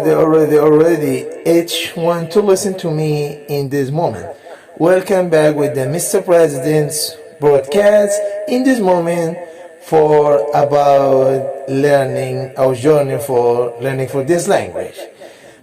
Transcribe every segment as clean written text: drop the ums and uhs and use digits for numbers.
already each one to listen to me in this moment. Welcome back with the Mr. President's broadcast in this moment for about learning our journey for learning for this language.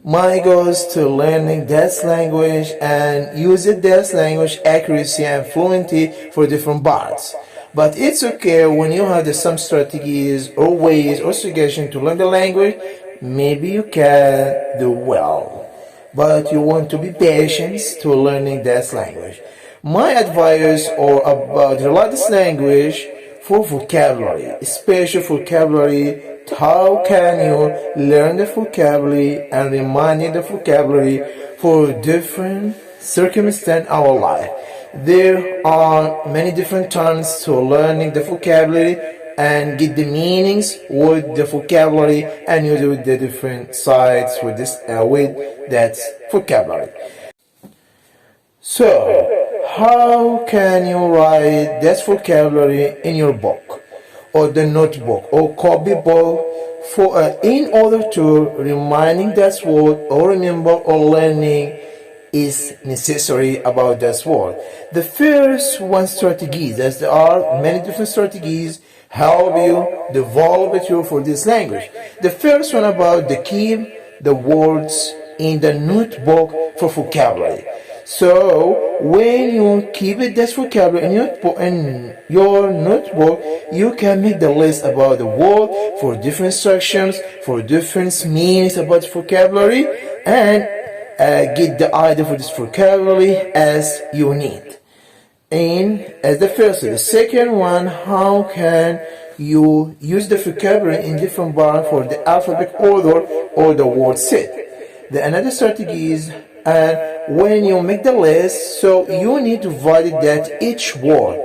My goal is to learning this language and use this language accuracy and fluency for different parts. But it's okay when you have some strategies or ways or suggestions to learn the language, maybe you can do well. But you want to be patient to learning this language. My advice or about the this language for vocabulary, special vocabulary. How can you learn the vocabulary and remind the vocabulary for different circumstances in our life? There are many different terms to learning the vocabulary and get the meanings with the vocabulary and use it with the different sides with this with that vocabulary. So, how can you write this vocabulary in your book or the notebook or copybook for in order to reminding that word or remember or learning is necessary about this word. The first one strategy, as there are many different strategies, help you develop it for this language. The first one about the keep the words in the notebook for vocabulary. So when you keep it this vocabulary in your notebook, you can make the list about the word for different sections, for different meanings about vocabulary, and get the idea for this vocabulary as you need. And as the first, the second one, how can you use the vocabulary in different bar for the alphabet order or the word set? The another strategy is when you make the list, so you need to validate that each word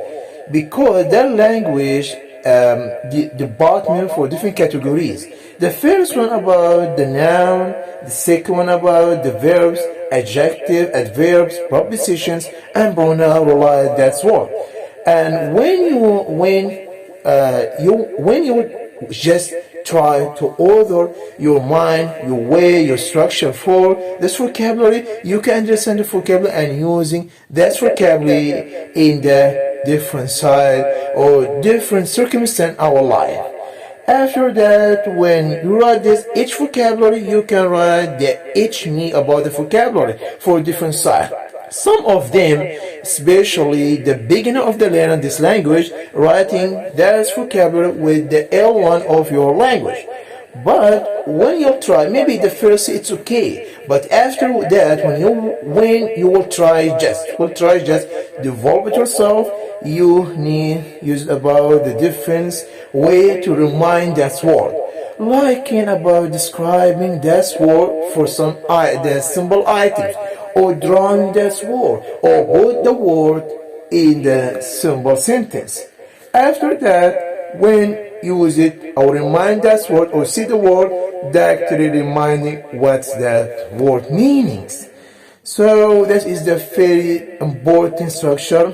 because that language the department for different categories. The first one about the noun, the second one about the verbs, adjective, adverbs, prepositions, and pronoun relate that's word. And when you just try to order your mind, your way, your structure for this vocabulary, you can understand the vocabulary and using that vocabulary in the different side or different circumstance in our life. After that, when you write this each vocabulary, you can write the each meaning about the vocabulary for different side. Some of them, especially the beginner of the learning this language, writing this vocabulary with the L1 of your language. But when you try, maybe the first it's okay. But after that, when you will try just develop it yourself, you need use about the different way to remind that word. Like in about describing that word for some the simple items, or drawing that word, or put the word in the simple sentence. After that, when use it or remind that word or see the word, that actually reminding what's that word meanings. So that is the very important structure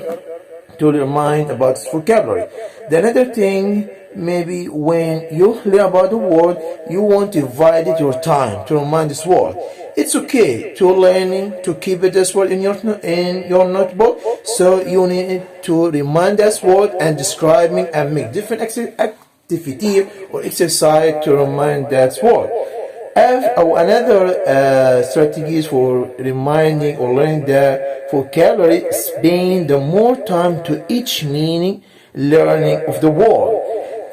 to remind about vocabulary. The another thing, maybe when you learn about the word, you want to divide it your time to remind this word. It's okay to learning to keep it this word in your notebook. So you need to remind this word and describing and make different activity or exercise to remind that word. Another strategies for reminding or learning the vocabulary, spend the more time to each meaning learning of the word.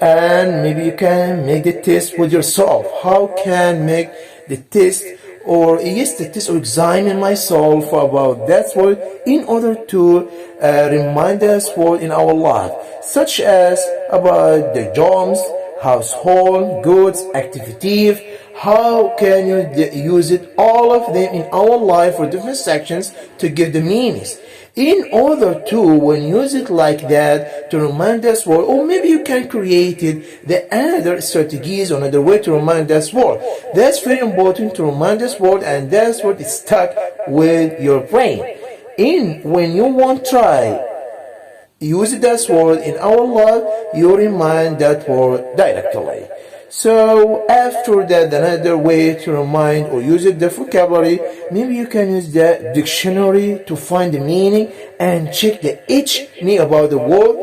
And maybe you can make the test with yourself. How can make the test or the test or examine myself about that word in order to remind that word in our life, such as about the jobs, household, goods, activity. How can you use it, all of them in our life for different sections to give the meanings? In order to, when use it like that, to remind us word, or maybe you can create it, the other strategies, another way to remind us word. That's very important to remind us word, and that's what is stuck with your brain. When you want to try, use that word in our life, you remind that word directly. So after that, another way to remind or use the vocabulary, maybe you can use the dictionary to find the meaning and check each meaning about the word.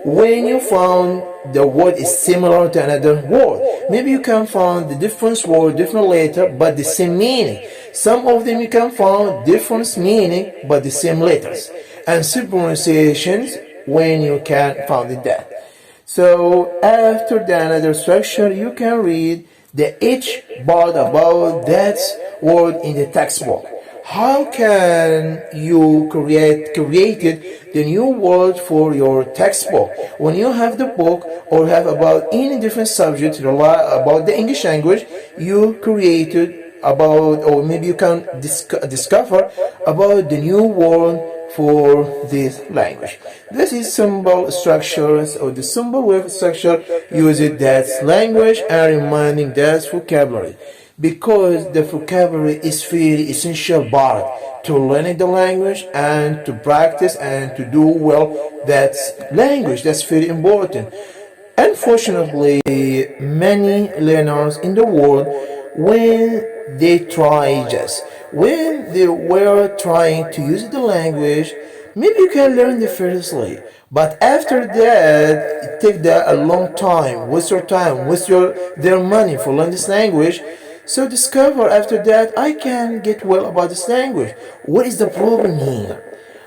When you found the word is similar to another word, maybe you can find the different word, different letter, but the same meaning. Some of them you can find different meaning but the same letters, and some pronunciations when you can find that. So after the another structure, you can read the each part about that word in the textbook. How can you created the new word for your textbook? When you have the book or have about any different subject about the English language, you created about, or maybe you can discover about the new word for this language. This is symbol structures, or the symbol wave structure uses that language and reminding that vocabulary, because the vocabulary is very essential part to learning the language and to practice and to do well that language. That's very important. Unfortunately, many learners in the world, when when they were trying to use the language, maybe you can learn the firstly, but after that, it take that a long time, waste their money for learning this language. So discover after that, I can get well about this language. What is the problem here?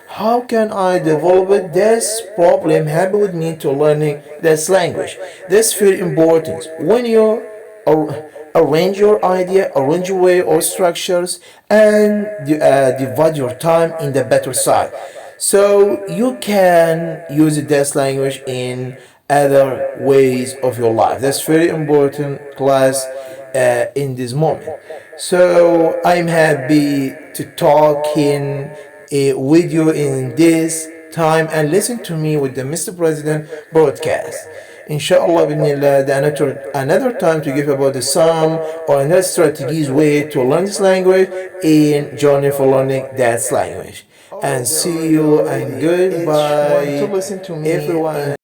How can I develop this problem happen with me to learning this language? That's very important. When you arrange your idea, arrange your way or structures, and divide your time in the better side, so you can use this language in other ways of your life. That's very important, class, in this moment. So I'm happy to talk in with you in this time and listen to me with the Mr. President broadcast. Inshallah, bidnillah, another time to give about the some or another strategies way to learn this language in journey for learning that language. And see you and goodbye, to listen to me everyone.